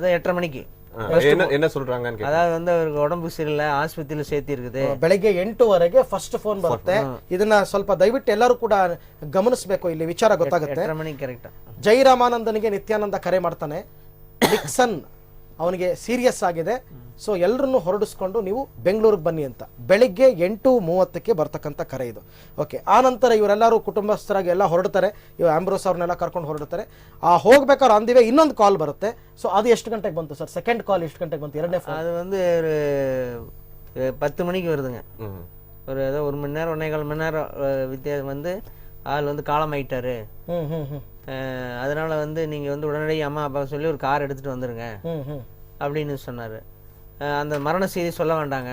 அதான் 8:30 மணிக்கு. என்ன சொல்றாங்க? அதாவது வந்து அவருக்கு உடம்பு சரியில்லை, ஆஸ்பத்திரியில் சேர்த்தி இருக்குது. ಬೆಳಗ್ಗೆ 8 ಫಸ್ಟ್ ಫೋನ್ ಬರುತ್ತೆ. ಇದನ್ನ ಸ್ವಲ್ಪ ದಯವಿಟ್ಟು ಎಲ್ಲರೂ ಕೂಡ ಗಮನಿಸಬೇಕು. ಇಲ್ಲಿ ವಿಚಾರ ಗೊತ್ತಾಗುತ್ತೆ. 8:30 ಮಣಿಗೆ ಕರೆಕ್ಟ್. ಜೈರಾಮಾನಂದನಿಗೆ ನಿತ್ಯಾನಂದ ಕರೆ ಮಾಡ್ತಾನೆ. ನಿಕ್ಸನ್ ಅವನಿಗೆ ಸೀರಿಯಸ್ ಆಗಿದೆ, ಸೊ ಎಲ್ಲರನ್ನು ಹೊರಡಿಸ್ಕೊಂಡು ನೀವು ಬೆಂಗಳೂರಿಗೆ ಬನ್ನಿ ಅಂತ. ಬೆಳಿಗ್ಗೆ 8:30ಕ್ಕೆ ಬರ್ತಕ್ಕಂಥ ಕರೆ ಇದು. ಓಕೆ, ಆ ನಂತರ ಇವರೆಲ್ಲರೂ ಕುಟುಂಬಸ್ಥರಾಗಿ ಎಲ್ಲ ಹೊರಡ್ತಾರೆ. ಇವ್ ಆಂಬ್ರೋಸ್ ಅವ್ರನ್ನೆಲ್ಲ ಕರ್ಕೊಂಡು ಹೊರಡ್ತಾರೆ. ಆ ಹೋಗ್ಬೇಕಾದ್ರೆ ಅಂದಿವೆ ಇನ್ನೊಂದು ಕಾಲ್ ಬರುತ್ತೆ. ಸೊ ಅದು ಎಷ್ಟು ಗಂಟೆಗೆ ಬಂತು ಸರ್? ಸೆಕೆಂಡ್ ಕಾಲ್ ಎಷ್ಟು ಗಂಟೆಗೆ ಬಂತು? ಎರಡನೇ ಫೋನ್ அது வந்து ஒரு 10 மணிக்கு வருதுங்க. ஒரு ஏதோ 1 மணி நேரம் 1.25 மணி நேரம் வித்தியாசம் வந்து ஆள் வந்து காலமாயிட்டாரு. அதனால வந்து நீங்க வந்து உடனடியாக அம்மா அப்பா சொல்லி ஒரு கார் எடுத்துட்டு வந்துருங்க அப்படின்னு சொன்னாரு. அந்த மரண செய்தி சொல்ல வேண்டாங்க.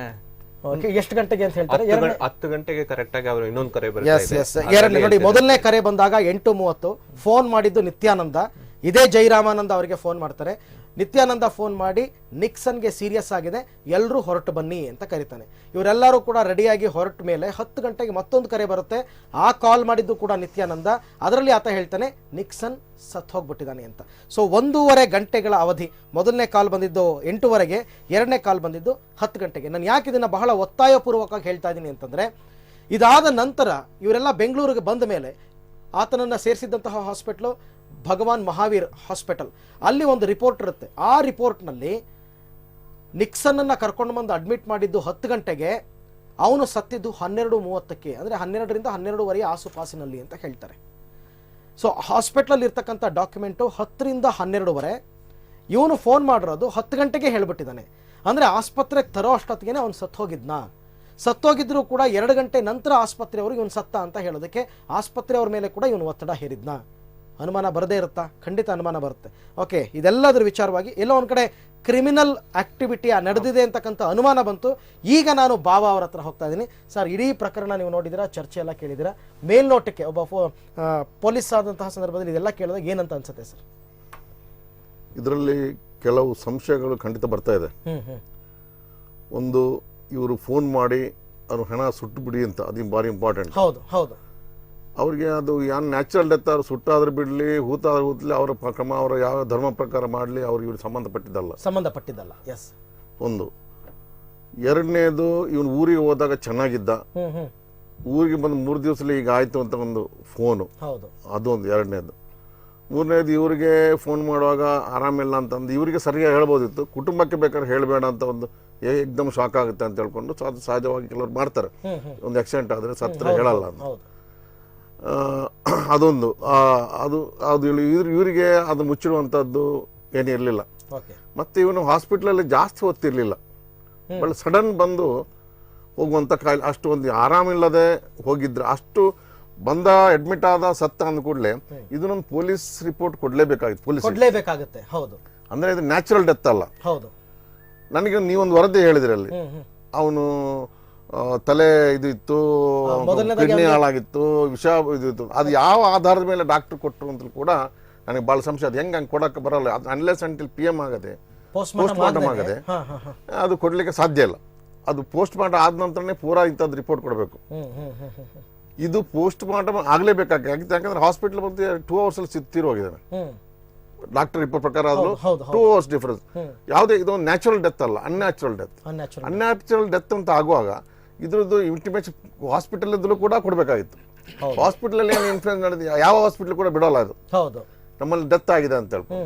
ಎಷ್ಟು ಗಂಟೆಗೆ ಅಂತ ಹೇಳ್ತಾರೆ? 10 ಗಂಟೆಗೆ ಕರೆಕ್ಟ್ ಆಗಿ ಅವರು ಇನ್ನೊಂದು ಕರೆ ಬರುತ್ತೆ. ನೋಡಿ, ಮೊದಲನೇ ಕರೆ ಬಂದಾಗ 8:30 ಫೋನ್ ಮಾಡಿದ್ದು ನಿತ್ಯಾನಂದ. ಇದೇ ಜೈರಾಮಾನಂದ ಅವರಿಗೆ ಫೋನ್ ಮಾಡ್ತಾರೆ. ನಿತ್ಯಾನಂದ ಫೋನ್ ಮಾಡಿ ನಿಕ್ಸನ್ಗೆ ಸೀರಿಯಸ್ ಆಗಿದೆ, ಎಲ್ಲರೂ ಹೊರಟು ಬನ್ನಿ ಅಂತ ಕರೀತಾನೆ. ಇವರೆಲ್ಲರೂ ಕೂಡ ರೆಡಿಯಾಗಿ ಹೊರಟ ಮೇಲೆ 10 ಗಂಟೆಗೆ ಮತ್ತೊಂದು ಕರೆ ಬರುತ್ತೆ. ಆ ಕಾಲ್ ಮಾಡಿದ್ದು ಕೂಡ ನಿತ್ಯಾನಂದ. ಅದರಲ್ಲಿ ಆತ ಹೇಳ್ತಾನೆ ನಿಕ್ಸನ್ ಸತ್ತು ಹೋಗ್ಬಿಟ್ಟಿದ್ದಾನೆ ಅಂತ. ಸೊ 1.5 ಗಂಟೆಗಳ ಅವಧಿ. ಮೊದಲನೇ ಕಾಲ್ ಬಂದಿದ್ದು 8:30ಗೆ, ಎರಡನೇ ಕಾಲ್ ಬಂದಿದ್ದು 10 ಗಂಟೆಗೆ. ನಾನು ಯಾಕೆ ಇದನ್ನ ಬಹಳ ಒತ್ತಾಯಪೂರ್ವಕವಾಗಿ ಹೇಳ್ತಾ ಇದ್ದೀನಿ ಅಂತಂದ್ರೆ, ಇದಾದ ನಂತರ ಇವರೆಲ್ಲ ಬೆಂಗಳೂರಿಗೆ ಬಂದ ಮೇಲೆ ಆತನನ್ನ ಸೇರಿಸಿದಂತಹ ಹಾಸ್ಪಿಟ್ಲು ಭಗವಾನ್ ಮಹಾವೀರ್ ಹಾಸ್ಪಿಟಲ್. ಅಲ್ಲಿ ಒಂದು ರಿಪೋರ್ಟ್ ಇರುತ್ತೆ. ಆ ರಿಪೋರ್ಟ್ನಲ್ಲಿ ನಿಕ್ಸನ್ನ ಕರ್ಕೊಂಡು ಬಂದು ಅಡ್ಮಿಟ್ ಮಾಡಿದ್ದು 10 ಗಂಟೆಗೆ, ಅವನು ಸತ್ತಿದ್ದು 12:30ಕ್ಕೆ, ಅಂದರೆ 12ರಿಂದ 12:30 ಆಸುಪಾಸಿನಲ್ಲಿ ಅಂತ ಹೇಳ್ತಾರೆ. ಸೊ ಹಾಸ್ಪಿಟ್ಲಲ್ಲಿ ಇರ್ತಕ್ಕಂಥ ಡಾಕ್ಯುಮೆಂಟು 10ರಿಂದ 12:30. ಇವನು ಫೋನ್ ಮಾಡಿರೋದು 10 ಗಂಟೆಗೆ ಹೇಳ್ಬಿಟ್ಟಿದ್ದಾನೆ. ಅಂದರೆ ಆಸ್ಪತ್ರೆಗೆ ತರೋ ಅಷ್ಟೊತ್ತಿಗೆ ಅವನು ಸತ್ತೋಗಿದ್ನಾ? ಸತ್ತೋಗಿದ್ರು ಕೂಡ 2 ಗಂಟೆ ನಂತರ ಆಸ್ಪತ್ರೆಯವರು ಇವನು ಸತ್ತ ಅಂತ ಹೇಳೋದಕ್ಕೆ ಆಸ್ಪತ್ರೆಯವ್ರ ಮೇಲೆ ಕೂಡ ಇವನು ಒತ್ತಡ ಹೇರಿದ್ನಾ? ಅನುಮಾನ ಬರದೇ ಇರುತ್ತಾ? ಖಂಡಿತ ಅನುಮಾನ ಬರುತ್ತೆ. ಓಕೆ, ಇದೆಲ್ಲದರ ವಿಚಾರವಾಗಿ ಎಲ್ಲೋ ಒಂದು ಕಡೆ ಕ್ರಿಮಿನಲ್ ಆಕ್ಟಿವಿಟಿ ನಡೆದಿದೆ ಅಂತಕ್ಕಂಥ ಅನುಮಾನ ಬಂತು. ಈಗ ನಾನು ಬಾವ ಅವರ ಹತ್ರ ಹೋಗ್ತಾ ಇದ್ದೀನಿ. ಸರ್, ಇಡೀ ಪ್ರಕರಣ ನೀವು ನೋಡಿದಿರಾ, ಚರ್ಚೆ ಎಲ್ಲ ಕೇಳಿದಿರಾ, ಮೇಲ್ನೋಟಕ್ಕೆ ಒಬ್ಬ ಪೊಲೀಸ್ ಆದಂತಹ ಸಂದರ್ಭದಲ್ಲಿ ಇದೆಲ್ಲ ಕೇಳಿದಾಗ ಏನಂತ ಅನ್ಸುತ್ತೆ ಸರ್? ಇದರಲ್ಲಿ ಕೆಲವು ಸಂಶಯಗಳು ಖಂಡಿತ ಬರ್ತಾ ಇದೆ. ಒಂದು, ಇವರು ಫೋನ್ ಮಾಡಿ ಅವ್ರು ಹಣ ಸುಟ್ಟು ಬಿಡಿ ಅಂತ, ಅದು ಭಾರಿ ಇಂಪಾರ್ಟೆಂಟ್. ಹೌದು ಹೌದು. ಅವ್ರಿಗೆ ಅದು ಏನು ನ್ಯಾಚುರಲ್ ಡೆತ್, ಅವ್ರು ಸುಟ್ಟಾದ್ರೆ ಬಿಡಲಿ, ಹೂತಾದ್ರೆ ಹೂತಲಿ, ಅವರ ಕ್ರಮ ಅವರ ಯಾವ ಧರ್ಮ ಪ್ರಕಾರ ಮಾಡಲಿ, ಅವ್ರಿಗೆ ಇವ್ರು ಸಂಬಂಧಪಟ್ಟಿದ್ದಲ್ಲ. ಎಸ್, ಒಂದು. ಎರಡನೇದು, ಇವನು ಊರಿಗೆ ಹೋದಾಗ ಚೆನ್ನಾಗಿದ್ದ, ಊರಿಗೆ ಬಂದು 3 ದಿವಸದಲ್ಲಿ ಈಗ ಆಯ್ತು ಅಂತ ಒಂದು ಫೋನು, ಅದೊಂದು ಎರಡನೇದು. ಮೂರನೇದು, ಇವರಿಗೆ ಫೋನ್ ಮಾಡುವಾಗ ಆರಾಮಿಲ್ಲ ಅಂತಂದು ಇವರಿಗೆ ಸರಿಯಾಗಿ ಹೇಳ್ಬೋದಿತ್ತು, ಕುಟುಂಬಕ್ಕೆ ಬೇಕಾದ್ರೆ ಹೇಳಬೇಡ ಅಂತ ಒಂದು ಏಕ್ದಮ್ ಶಾಕ್ ಆಗುತ್ತೆ ಅಂತ ಹೇಳ್ಕೊಂಡು ಸಹಜವಾಗಿ ಕೆಲವರು ಮಾಡ್ತಾರೆ. ಒಂದು ಆಕ್ಸಿಡೆಂಟ್ ಆದರೆ ಸತ್ರ ಹೇಳಲ್ಲ ಅಂತ. ಅದೊಂದು ಅದು ಅದು ಇವರಿಗೆ ಅದು ಮುಚ್ಚಿಡುವಂಥದ್ದು ಏನು ಇರಲಿಲ್ಲ. ಮತ್ತು ಇವನು ಹಾಸ್ಪಿಟ್ಲಲ್ಲಿ ಜಾಸ್ತಿ ಹೊತ್ತಿರಲಿಲ್ಲ, ಬಟ್ ಸಡನ್ ಬಂದು ಹೋಗುವಂಥ ಕಾಯಿಲೆ, ಅಷ್ಟು ಒಂದು ಆರಾಮಿಲ್ಲದೆ ಹೋಗಿದ್ರೆ, ಅಷ್ಟು ಬಂದ ಅಡ್ಮಿಟ್ ಆದ ಸತ್ತ ಅಂದ ಕೂಡಲೇ ಇದನ್ನೊಂದು ಪೊಲೀಸ್ ರಿಪೋರ್ಟ್ ಕೊಡಲೇಬೇಕಾಗುತ್ತೆ. ಹೌದು, ಅಂದರೆ ಇದು ನ್ಯಾಚುರಲ್ ಡೆತ್ ಅಲ್ಲ. ಹೌದು. ನನಗೆ ನೀವೊಂದು ವರದಿ ಹೇಳಿದ್ರಿ, ಅಲ್ಲಿ ಅವನು ತಲೆ ಇದು ಇತ್ತು, ಕಿಡ್ನಿ ಹಾಳಾಗಿತ್ತು, ವಿಷ ಇದಿತ್ತು, ಅದು ಯಾವ ಆಧಾರದ ಮೇಲೆ ಡಾಕ್ಟರ್ ಕೊಟ್ಟರು ಅಂತ ಕೂಡ ನನಗೆ ಭಾಳ ಸಂಶಯ. ಅದು ಹೆಂಗೆ ಹಂಗೆ ಕೊಡೋಕ್ಕೆ ಬರಲ್ಲ. ಅದು ಅನ್ಲೆಸ್ ಅಂಟಿಲ್ PM ಆಗದೆ, ಪೋಸ್ಟ್ ಮಾರ್ಟಮ್ ಆಗದೆ, ಅದು ಕೊಡಲಿಕ್ಕೆ ಸಾಧ್ಯ ಇಲ್ಲ. ಅದು ಪೋಸ್ಟ್ ಮಾರ್ಟಮ್ ಆದ ನಂತರನೇ ಪೂರಾ ಇಂಥದ್ದು ರಿಪೋರ್ಟ್ ಕೊಡಬೇಕು. ಇದು ಪೋಸ್ಟ್ ಮಾರ್ಟಮ್ ಆಗಲೇಬೇಕಾಗಿತ್ತು. ಯಾಕಂದ್ರೆ ಹಾಸ್ಪಿಟಲ್ ಬಂದು 2 hours ತೀರೋಗಿದ್ದಾನೆ. ಡಾಕ್ಟರ್ ರಿಪೋರ್ಟ್ ಪ್ರಕಾರ ಆದರೂ 2 hours ಡಿಫರೆನ್ಸ್. ಯಾವುದೇ ಇದೊಂದು ನ್ಯಾಚುರಲ್ ಡೆತ್ ಅಲ್ಲ, ಅನ್ಯಾಚುರಲ್ ಡೆತ್ ಅಂತ ಆಗುವಾಗ ಇದ್ರದ್ದು ಇಂಟಿಮೇಷನ್ ಹಾಸ್ಪಿಟಲ್ ಇದ್ರೂ ಕೂಡ ಕೊಡಬೇಕಾಗಿತ್ತು. ಹಾಸ್ಪಿಟಲ್ ಏನು ಇನ್ಫ್ಲೂಯೆನ್ಸ್ ನಡೆದು ಯಾವ ಹಾಸ್ಪಿಟಲ್ ಕೂಡ ಬಿಡೋಲ್ಲ. ಅದು ನಮ್ಮಲ್ಲಿ ಡೆತ್ ಆಗಿದೆ ಅಂತ ಹೇಳ್ಕೊಂಡು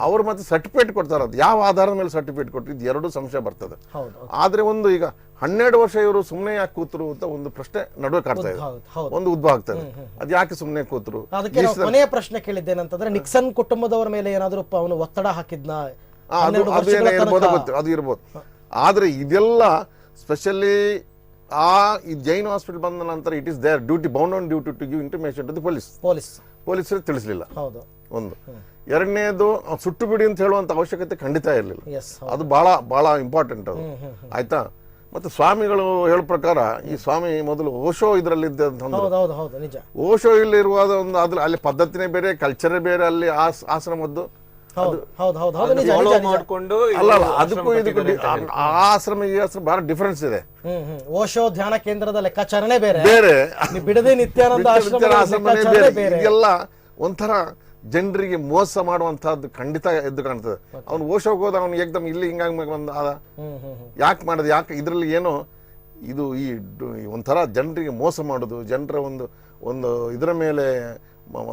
ಅವ್ರು ಮತ್ತೆ ಸರ್ಟಿಫಿಕೇಟ್ ಕೊಡ್ತಾರೆ. ಅದು ಯಾವ ಆಧಾರದ ಮೇಲೆ ಸರ್ಟಿಫಿಕೇಟ್ ಕೊಟ್ಟಿದ್ದು, ಎರಡು ಸಂಶಯ ಬರ್ತದೆ. ಆದ್ರೆ ಒಂದು, ಈಗ 12 ವರ್ಷ ಇವರು ಸುಮ್ಮನೆ ಯಾಕೆ ಕೂತರು ಅಂತ ಒಂದು ಪ್ರಶ್ನೆ ನಡುವೆ ಕಾಡ್ತಾ ಇದೆ, ಒಂದು ಉದ್ಭವ ಆಗ್ತದೆ. ಅದು ಯಾಕೆ ಸುಮ್ಮನೆ ಕೂತರು? ಅದಕ್ಕೆ ಕೊನೆಯ ಪ್ರಶ್ನೆ ಕೇಳಿದ್ದೇನಂತಂದ್ರೆ, ನಿಕ್ಸನ್ ಕುಟುಂಬದವರ ಮೇಲೆ ಏನಾದರೂ ಅವನು ಒತ್ತಡ ಹಾಕಿದ್ನಾ? ಅದು ಇರ್ಬೋದು. ಆದ್ರೆ ಇದೆಲ್ಲ ಸ್ಪೆಷಲಿ ಈ ಜೈನ್ ಹಾಸ್ಪಿಟಲ್ ಬಂದ ನಂತರ it is there duty, bound on duty to give intimation to the ಪೊಲೀಸರು ತಿಳಿಸಲಿಲ್ಲ. ಒಂದು. ಎರಡನೇದು, ಸುಟ್ಟು ಬಿಡಿ ಅಂತ ಹೇಳುವಂತ ಅವಶ್ಯಕತೆ ಖಂಡಿತ ಇರಲಿಲ್ಲ. ಅದು ಬಹಳ ಬಹಳ ಇಂಪಾರ್ಟೆಂಟ್ ಅದು. ಆಯ್ತಾ? ಮತ್ತೆ ಸ್ವಾಮಿಗಳು ಹೇಳೋ ಪ್ರಕಾರ ಈ ಸ್ವಾಮಿ ಮೊದಲು ಓಶೋ ಇದರಲ್ಲಿ ಓಶೋ ಇಲ್ಲಿ ಇರುವಾಗ ಒಂದು ಅಲ್ಲಿ ಪದ್ಧತಿನೇ ಬೇರೆ, ಕಲ್ಚರೇ ಬೇರೆ, ಅಲ್ಲಿ ಆಶ್ರಮದ್ದು ಮಾಡ್ಕೊಂಡು ಅದಕ್ಕೂ ಇದಕ್ಕೂ ಆಶ್ರಮ ಈ ಆಶ್ರಮ ಬಹಳ ಡಿಫರೆನ್ಸ್ ಇದೆ. ಓಶೋ ಧ್ಯಾನ ಕೇಂದ್ರದ ಲೆಕ್ಕಾಚಾರಣೆ ಬೇರೆ, ಬೇರೆ ಬಿಡದೆ ನಿತ್ಯಾನಂದ ಆಶ್ರಮ ಬೇರೆ. ಇದೆಲ್ಲ ಒಂಥರ ಜನರಿಗೆ ಮೋಸ ಮಾಡುವಂತಹದ್ದು ಖಂಡಿತ ಎದ್ದು ಕಾಣ್ತದೆ. ಅವ್ನು ಓಶೋಕ್ ಹೋದ ಅವ್ನು ಏಕ್ದಮ್ ಇಲ್ಲಿ ಹಿಂಗಾಗಿ ಬಂದ ಯಾಕೆ ಮಾಡೋದು, ಯಾಕೆ ಇದರಲ್ಲಿ ಏನೋ ಇದು ಈ ಒಂಥರ ಜನರಿಗೆ ಮೋಸ ಮಾಡೋದು, ಜನರ ಒಂದು ಇದರ ಮೇಲೆ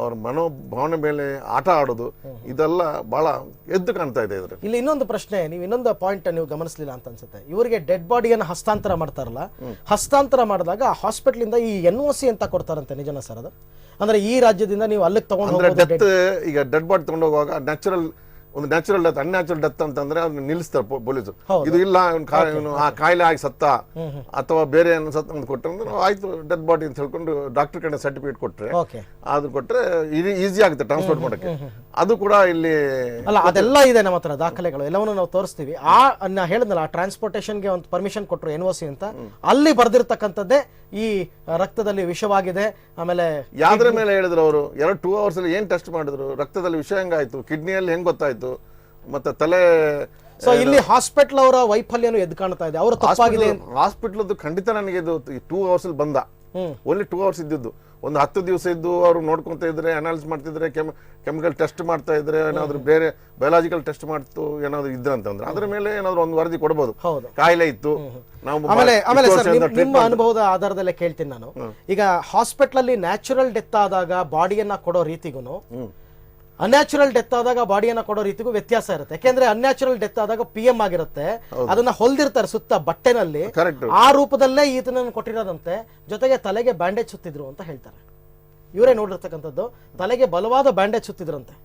ಅವ್ರ ಮನೋಭಾವನೆ ಮೇಲೆ ಆಟ ಆಡೋದು, ಇದೆಲ್ಲ ಬಹಳ ಎದ್ದು ಕಾಣ್ತಾ ಇದೆ ಇದ್ರಲ್ಲಿ. ಇಲ್ಲಿ ಇನ್ನೊಂದು ಪ್ರಶ್ನೆ, ನೀವು ಇನ್ನೊಂದು ಪಾಯಿಂಟ್ ನೀವು ಗಮನಿಸಲಿಲ್ಲ ಅಂತ ಅನ್ಸುತ್ತೆ. ಇವರಿಗೆ ಡೆಡ್ ಬಾಡಿಯನ್ನು ಹಸ್ತಾಂತರ ಮಾಡ್ತಾರಲ್ಲ, ಹಸ್ತಾಂತರ ಮಾಡಿದಾಗ ಹಾಸ್ಪಿಟಲ್ ಇಂದ ಈ NOC ಅಂತ ಕೊಡ್ತಾರಂತೆ, ನಿಜನಾ ಸರ್ ಅದು? ಅಂದ್ರೆ ಈ ರಾಜ್ಯದಿಂದ ನೀವು ಅಲ್ಲಿಗೆ ತಗೊಂಡು ಡೆತ್, ಈಗ ಡೆಡ್ ಬಾಡಿ ತಗೊಂಡು ಹೋಗುವಾಗ ನ್ಯಾಚುರಲ್ ಡೆತ್, ಅನ್ಯಾಚುರಲ್ ಡೆತ್ ಅಂತಂದ್ರೆ ಅದನ್ನ ನಿಲ್ಲಿಸ್ತಾರೆ ಪೊಲೀಸರು. ಇದು ಇಲ್ಲ ಆ ಕಾಯಿಲೆ ಆಗಿ ಸತ್ತ ಅಥವಾ ಬೇರೆ ಸತ್ತ ಅಂತ ಕೊಟ್ಟರೆ ಆಯ್ತು ಡೆಡ್ ಬಾಡಿ ಅಂತ ಹೇಳ್ಕೊಂಡು ಡಾಕ್ಟರ್ ಕಡೆ ಸರ್ಟಿಫಿಕೇಟ್ ಕೊಟ್ರೆ ಅದು ಕೊಟ್ರೆ ಈಸಿ ಆಗುತ್ತೆ ಟ್ರಾನ್ಸ್ಪೋರ್ಟ್ ಮಾಡಕ್ಕೆ. ಅದು ಕೂಡ ಇಲ್ಲಿ ಅಲ್ಲ, ಅದೆಲ್ಲ ಇದೆ ನಮ್ಮ ಹತ್ರ ದಾಖಲೆಗಳು, ಎಲ್ಲವನ್ನು ನಾವು ತೋರಿಸ್ತೀವಿ. ನಾ ಹೇಳಿದ್ನಲ್ಲ, ಟ್ರಾನ್ಸ್ಪೋರ್ಟೇಷನ್ಗೆ ಒಂದು ಪರ್ಮಿಷನ್ ಕೊಟ್ಟರು NOC ಅಂತ, ಅಲ್ಲಿ ಬರ್ದಿರ್ತಕ್ಕಂಥದ್ದೇ ಈ ರಕ್ತದಲ್ಲಿ ವಿಷವಾಗಿದೆ. ಆಮೇಲೆ ಯಾವ್ದ್ರ ಮೇಲೆ ಹೇಳಿದ್ರು ಅವರು 2 hours ಅಲ್ಲಿ ಏನ್ ಟೆಸ್ಟ್ ಮಾಡಿದ್ರು, ರಕ್ತದಲ್ಲಿ ವಿಷ ಹೆಂಗಾಯ್ತು, ಕಿಡ್ನಿಯಲ್ಲಿ ಹೆಂಗ್ ಗೊತ್ತಾಯ್ತು, ಮತ್ತೆ ತಲೆ. ಸೊ ಇಲ್ಲಿ ಹಾಸ್ಪಿಟಲ್ ಅವರ ವೈಫಲ್ಯನು ಎದ್ದು ಕಾಣ್ತಾ ಇದೆ, ಅವರು ತಪ್ಪಾಗಿದೆ. ಹಾಸ್ಪಿಟಲ್ ಖಂಡಿತ ನನಗೆ ಇದು 2 hours ಅಲ್ಲಿ ಬಂದ, ಓನ್ಲಿ 2 hours ಇದ್ದಿದ್ದು. ಒಂದು 10 ದಿವಸ ಇದ್ದು ಅವರು ನೋಡ್ಕೊಂತ ಇದ್ರೆ, ಅನಾಲಿಸ್ ಮಾಡ್ತಿದ್ರೆ, ಕೆಮಿಕಲ್ ಟೆಸ್ಟ್ ಮಾಡ್ತಾ ಇದ್ರೆ, ಏನಾದ್ರು ಬೇರೆ ಬಯೋಲಾಜಿಕಲ್ ಟೆಸ್ಟ್ ಮಾಡ್ತು ಏನಾದ್ರು ಇದ್ರೆ ಅಂತಂದ್ರೆ ಅದ್ರ ಮೇಲೆ ಏನಾದ್ರು ಒಂದು ವರದಿ ಕೊಡಬಹುದು, ಕಾಯಿಲೆ ಇತ್ತು. ಆಮೇಲೆ ನಿಮ್ಮ ಅನುಭವದ ಆಧಾರದಲ್ಲೇ ಕೇಳ್ತೀನಿ ನಾನು, ಈಗ ಹಾಸ್ಪಿಟಲ್ ಅಲ್ಲಿ ನ್ಯಾಚುರಲ್ ಡೆತ್ ಆದಾಗ ಬಾಡಿಯನ್ನ ಕೊಡೋ ರೀತಿಗೂ ಅನ್ಯಾಚುರಲ್ ಡೆತ್ ಆದಾಗ ಬಾಡಿಯನ್ನ ಕೊಡೋ ರೀತಿಗೂ ವ್ಯತ್ಯಾಸ ಇರುತ್ತೆ. ಯಾಕೆಂದ್ರೆ ಅನ್ಯಾಚುರಲ್ ಡೆತ್ ಆದಾಗ PM ಆಗಿರುತ್ತೆ, ಅದನ್ನ ಹೊಲ್ದಿರ್ತಾರೆ ಸುತ್ತ ಬಟ್ಟೆನಲ್ಲಿ, ಆ ರೂಪದಲ್ಲೇ ಈತನನ್ನು ಕೊಟ್ಟಿರೋದಂತೆ. ಜೊತೆಗೆ ತಲೆಗೆ ಬ್ಯಾಂಡೇಜ್ ಸುತ್ತಿದ್ರು ಅಂತ ಹೇಳ್ತಾರೆ. ಇವರೇ ನೋಡಿರ್ತಕ್ಕಂಥದ್ದು, ತಲೆಗೆ ಬಲವಾದ ಬ್ಯಾಂಡೇಜ್ ಸುತ್ತಿದ್ರಂತೆ.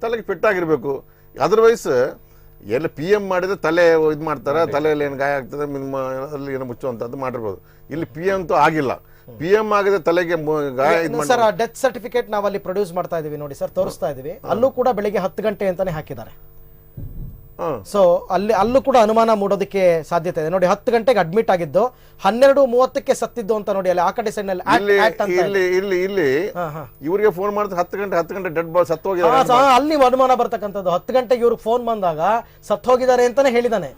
ತಲೆಗೆ ಪೆಟ್ಟಾಗಿರ್ಬೇಕು. ಅದರ್ವೈಸ್ ಎಲ್ಲ PM ಮಾಡಿದ್ರೆ ತಲೆ ಇದು ಮಾಡ್ತಾರೆ, ತಲೆಯಲ್ಲಿ ಏನು ಗಾಯ ಆಗ್ತದೆ, ಅಲ್ಲಿ ಏನೋ ಮುಚ್ಚುವಂತದ್ದು ಮಾಡಿರ್ಬೋದು. ಇಲ್ಲಿ PM ಅಂತೂ ಆಗಿಲ್ಲ. PM ಆಗದೆ ತಲೆಗೆ ಗಾಯ. ಸರ್, ಡೆತ್ ಸರ್ಟಿಫಿಕೇಟ್ ನಾವು ಅಲ್ಲಿ ಪ್ರೊಡ್ಯೂಸ್ ಮಾಡ್ತಾ ಇದೀವಿ ನೋಡಿ ಸರ್, ತೋರಿಸ್ತಾ ಇದೀವಿ. ಅಲ್ಲೂ ಕೂಡ ಬೆಳಿಗ್ಗೆ 10 ಗಂಟೆ ಅಂತಾನೆ ಹಾಕಿದ್ದಾರೆ. ಸೊ ಅಲ್ಲೂ ಕೂಡ ಅನುಮಾನ ಮೂಡೋದಕ್ಕೆ ಸಾಧ್ಯತೆ ಇದೆ ನೋಡಿ. 10 ಗಂಟೆಗೆ ಅಡ್ಮಿಟ್ ಆಗಿದ್ದು, 12:30ಕ್ಕೆ ಸತ್ತಿದ್ದು ಅಂತ ನೋಡಿ. ಅಲ್ಲಿ ಆ ಕಡೆ ಸೈಡ್ ನಲ್ಲಿ ಇಲ್ಲಿ ಇವರಿಗೆ ಫೋನ್ ಮಾಡಿದ್ರೆ 10 ಗಂಟೆ ಡೆಡ್ ಬಾಡಿ ಸತ್ತು ಹೋಗಿದ್ದಾರೆ. ಅಲ್ಲಿ ಅನುಮಾನ ಬರ್ತಕ್ಕಂಥದ್ದು 10 ಗಂಟೆಗೆ ಇವ್ರಿಗೆ ಫೋನ್ ಬಂದಾಗ ಸತ್ತು ಹೋಗಿದ್ದಾರೆ ಅಂತಾನೆ ಹೇಳಿದಾನೆ.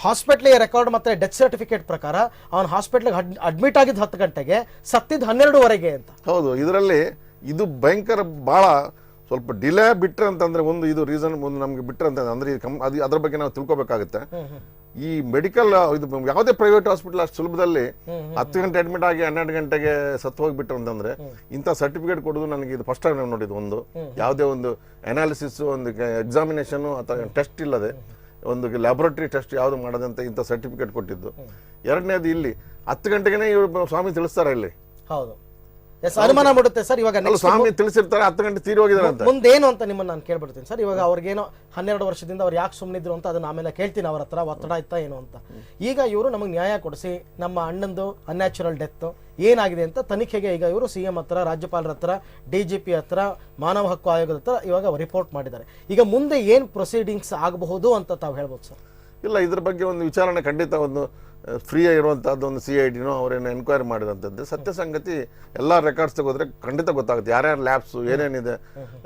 ಹಾಸ್ಪಿಟ್ಲ್ ರೆಕಾರ್ಡ್ ಮತ್ತೆ ಡೆತ್ ಸರ್ಟಿಫಿಕೇಟ್ ಪ್ರಕಾರ ಅವನು ಹಾಸ್ಪಿಟ್ಲ್ ಅಡ್ಮಿಟ್ ಆಗಿದ್ದು 10 ಗಂಟೆಗೆ, ಸತ್ತಿದ್ದು 12:15 ಅಂತ. ಹೌದು, ಇದರಲ್ಲಿ ಇದು ಭಯಂಕರ ಬಹಳ ಸ್ವಲ್ಪ ಡಿಲೇ ಬಿಟ್ರೆ ಅಂತಂದ್ರೆ ಒಂದು ಇದು ರೀಸನ್ ಒಂದು ನಮ್ಗೆ ಬಿಟ್ರೆ ಅಂತ ಅಂದ್ರೆ ಅದ್ರ ಬಗ್ಗೆ ನಾವು ತಿಳ್ಕೊಬೇಕಾಗುತ್ತೆ. ಈ ಮೆಡಿಕಲ್ ಇದು ಯಾವುದೇ ಪ್ರೈವೇಟ್ ಹಾಸ್ಪಿಟಲ್ ಅಷ್ಟು ಸುಲಭದಲ್ಲಿ 10 ಗಂಟೆ ಅಡ್ಮಿಟ್ ಆಗಿ 12 ಗಂಟೆಗೆ ಸತ್ತು ಹೋಗ್ಬಿಟ್ರು ಅಂತಂದ್ರೆ ಇಂಥ ಸರ್ಟಿಫಿಕೇಟ್ ಕೊಡೋದು ನನಗೆ ಇದು ಫಸ್ಟ್ ಟೈಮ್ ನೋಡಿದ್ದು. ಒಂದು ಯಾವುದೇ ಒಂದು ಅನಾಲಿಸಿಸ್, ಒಂದು ಎಕ್ಸಾಮಿನೇಷನ್ ಅಥವಾ ಟೆಸ್ಟ್ ಇಲ್ಲದೆ, ಒಂದು ಲ್ಯಾಬೊರೇಟರಿ ಟೆಸ್ಟ್ ಯಾವ್ದು ಮಾಡದಂತ ಇಂಥ ಸರ್ಟಿಫಿಕೇಟ್ ಕೊಟ್ಟಿದ್ದು. ಎರಡನೇದು ಇಲ್ಲಿ 10 ಗಂಟೆಗೆ ಇವರು ಸ್ವಾಮಿ ತಿಳಿಸ್ತಾರೆ ಇಲ್ಲಿ. ಹೌದು, ಅನುಮಾನ ಮಾಡುತ್ತೆ ಸರ್. ಇವಾಗ ಸ್ವಾಮಿ ತಿಳಿಸಿರ್ತಾರೆ 10 ಗಂಟೆ ತೀರಿ ಹೋಗಿದ್ದಾರೆ ಅಂತ. ಮುಂದೇನು ಅಂತ ನಿಮ್ಮನ್ನ ನಾನು ಕೇಳ್ಬಿಡ್ತೀನಿ ಸರ್. ಇವಾಗ ಅವ್ರಿಗೇನೋ 12 ವರ್ಷದಿಂದ ಅವ್ರು ಯಾಕೆ ಸುಮ್ಮನಿದ್ರು ಅಂತ ಅದನ್ನ ಆಮೇಲೆ ಕೇಳ್ತೀನಿ ಅವ್ರ ಹತ್ರ, ಒತ್ತಡ ಇತ್ತಾ ಏನು ಅಂತ. ಈಗ ಇವರು ನಮಗೆ ನ್ಯಾಯ ಕೊಡಿಸಿ ನಮ್ಮ ಅಣ್ಣಂದು ಅನ್ಯಾಚುರಲ್ ಡೆತ್ ಏನಾಗಿದೆ ಅಂತ ತನಿಖೆಗೆ ಈಗ ಇವರು CM ಹತ್ರ, ರಾಜ್ಯಪಾಲರ ಹತ್ರ, DGP ಹತ್ರ, ಮಾನವ ಹಕ್ಕು ಆಯೋಗದ ಹತ್ರ ಇವಾಗ ರಿಪೋರ್ಟ್ ಮಾಡಿದ್ದಾರೆ. ಈಗ ಮುಂದೆ ಏನ್ ಪ್ರೊಸೀಡಿಂಗ್ಸ್ ಆಗಬಹುದು ಅಂತ ತಾವು ಹೇಳ್ಬೋದು ಸರ್? ಇಲ್ಲ, ಇದ್ರ ಬಗ್ಗೆ ಒಂದು ವಿಚಾರಣೆ ಖಂಡಿತ ಒಂದು ಫ್ರೀ ಆಗಿರುವಂತಹದ್ದು ಒಂದು CIDನೋ ಅವರೇನು ಎನ್ಕ್ವೈರಿ ಮಾಡಿದಂಥದ್ದು ಸತ್ಯ ಸಂಗತಿ ಎಲ್ಲ ರೆಕಾರ್ಡ್ಸ್ ತೆಗೆದ್ರೆ ಖಂಡಿತ ಗೊತ್ತಾಗುತ್ತೆ. ಯಾರ್ಯಾರು ಲ್ಯಾಬ್ಸ್ ಏನೇನಿದೆ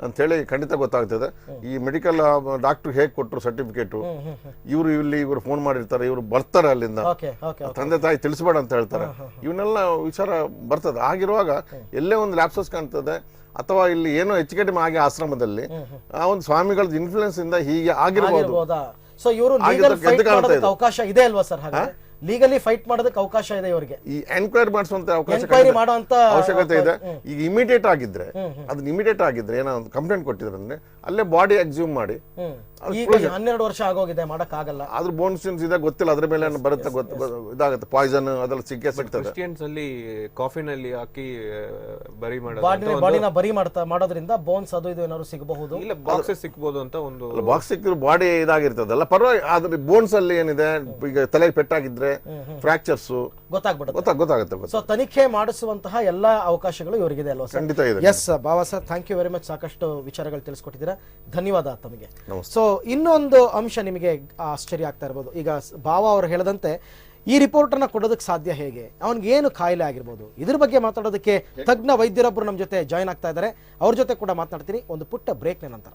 ಅಂತ ಹೇಳಿ ಖಂಡಿತ ಗೊತ್ತಾಗ್ತದೆ. ಈ ಮೆಡಿಕಲ್ ಡಾಕ್ಟರ್ ಹೇಗೆ ಕೊಟ್ಟರು ಸರ್ಟಿಫಿಕೇಟು, ಇವರು ಫೋನ್ ಮಾಡಿರ್ತಾರೆ, ಇವರು ಬರ್ತಾರೆ ಅಲ್ಲಿಂದ, ತಂದೆ ತಾಯಿ ತಿಳಿಸ್ಬೇಡ ಅಂತ ಹೇಳ್ತಾರೆ, ಇವನ್ನೆಲ್ಲ ವಿಚಾರ ಬರ್ತದೆ. ಆಗಿರುವಾಗ ಎಲ್ಲೇ ಒಂದು ಲ್ಯಾಬ್ಸಸ್ ಕಾಣ್ತದೆ, ಅಥವಾ ಇಲ್ಲಿ ಏನೋ ಹೆಚ್ಚು ಕಡಿಮೆ ಆಗಿ ಆಶ್ರಮದಲ್ಲಿ ಆ ಒಂದು ಸ್ವಾಮಿಗಳ ಇನ್ಫ್ಲೂಯೆನ್ಸ್ ಇಂದ ಹೀಗೆ ಆಗಿರಬಹುದು. ಸೊ ಇವರು ಅವಕಾಶ ಇದೆ ಅಲ್ವಾ ಸರ್? ಹಾಗೆ ಲೀಗಲಿ ಫೈಟ್ ಮಾಡೋದಕ್ಕೆ ಅವಕಾಶ ಇದೆ ಇವರಿಗೆ. ಈ ಎನ್ಕ್ವೈರಿ ಮಾಡಿಸುವಂತ ಅವಶ್ಯಕತೆ ಇದೆ. ಈಗ ಇಮಿಡಿಯೇಟ್ ಆಗಿದ್ರೆ ಅದನ್ನ ಇಮಿಡಿಯೇಟ್ ಆಗಿದ್ರೆ ಏನೋ ಒಂದು ಕಂಪ್ಲೇಂಟ್ ಕೊಟ್ಟಿದ್ರೆ ಅಲ್ಲೇ ಬಾಡಿ ಎಕ್ಸ್ಯೂಮ್ ಮಾಡಿ. ಈಗ 12 ವರ್ಷ ಆಗೋಗಿದೆ, ಮಾಡಕ್ ಆಗಲ್ಲ. ಅದ್ರ ಬೋನ್ಸ್ ಇದೆ ಗೊತ್ತಿಲ್ಲ, ಅದ್ರ ಮೇಲೆ ಬರುತ್ತೆ, ಇದಾಗುತ್ತೆ, ಪಾಯ್ಸನ್ ಅದೆಲ್ಲ ಸಿಗ್ತದೆ. ಕ್ರಿಶ್ಚಿಯನ್ಸ್ ಅಲ್ಲಿ ಕಾಫಿನಲ್ಲಿ ಹಾಕಿ ಬರಿ ಬಾಡಿನ ಬರಿ ಮಾಡೋದ್ರಿಂದ ಬೋನ್ಸ್ ಅದು ಇದು ಏನಾದ್ರು ಸಿಗಬಹುದು, ಇಲ್ಲ ಬಾಕ್ಸ್ ಸಿಗಬಹುದು ಅಂತ ಒಂದು ಬಾಕ್ಸ್ ಸಿಕ್ಕಿದ್ರು ಬಾಡಿ ಇದಾಗಿರ್ತದಲ್ಲ, ಪರವಾಗಿ. ಆದ್ರೆ ಬೋನ್ಸ್ ಅಲ್ಲಿ ಏನಿದೆ, ಈಗ ತಲೆಗೆ ಪೆಟ್ಟಾಗಿದ್ರೆ ಫ್ರಾಕ್ಚರ್ಸ್ ಗೊತ್ತಾಗುತ್ತೆ. ಸೊ ತನಿಖೆ ಮಾಡಿಸುವಂತಹ ಎಲ್ಲಾ ಅವಕಾಶಗಳು ಇವರಿಗಿದೆ ಅಲ್ವಾ? ಖಂಡಿತ ಇದೆ. Yes Baba sir, thank you very much. ಸಾಕಷ್ಟು ವಿಚಾರಗಳು ತಿಳಿಸ್ಕೊಟ್ಟಿದ್ದೀರಾ, ಧನ್ಯವಾದ ತಮಗೆ. ಸೊ ಇನ್ನೊಂದು ಅಂಶ ನಿಮಗೆ ಆಶ್ಚರ್ಯ ಆಗ್ತಾ ಇರ್ಬೋದು. ಈಗ ಬಾಬಾ ಅವರು ಹೇಳದಂತೆ ಈ ರಿಪೋರ್ಟ್ ಅನ್ನ ಕೊಡೋದಕ್ಕೆ ಸಾಧ್ಯ ಹೇಗೆ, ಅವನಿಗೆ ಏನು ಕಾಯಿಲೆ ಆಗಿರ್ಬೋದು, ಇದ್ರ ಬಗ್ಗೆ ಮಾತಾಡೋದಕ್ಕೆ ತಜ್ಞ ವೈದ್ಯರೊಬ್ಬರು ನಮ್ಮ ಜೊತೆ ಜಾಯ್ನ್ ಆಗ್ತಾ ಇದ್ದಾರೆ. ಅವ್ರ ಜೊತೆ ಕೂಡ ಮಾತನಾಡ್ತೀನಿ ಒಂದು ಪುಟ್ಟ ಬ್ರೇಕ್ನ ನಂತರ.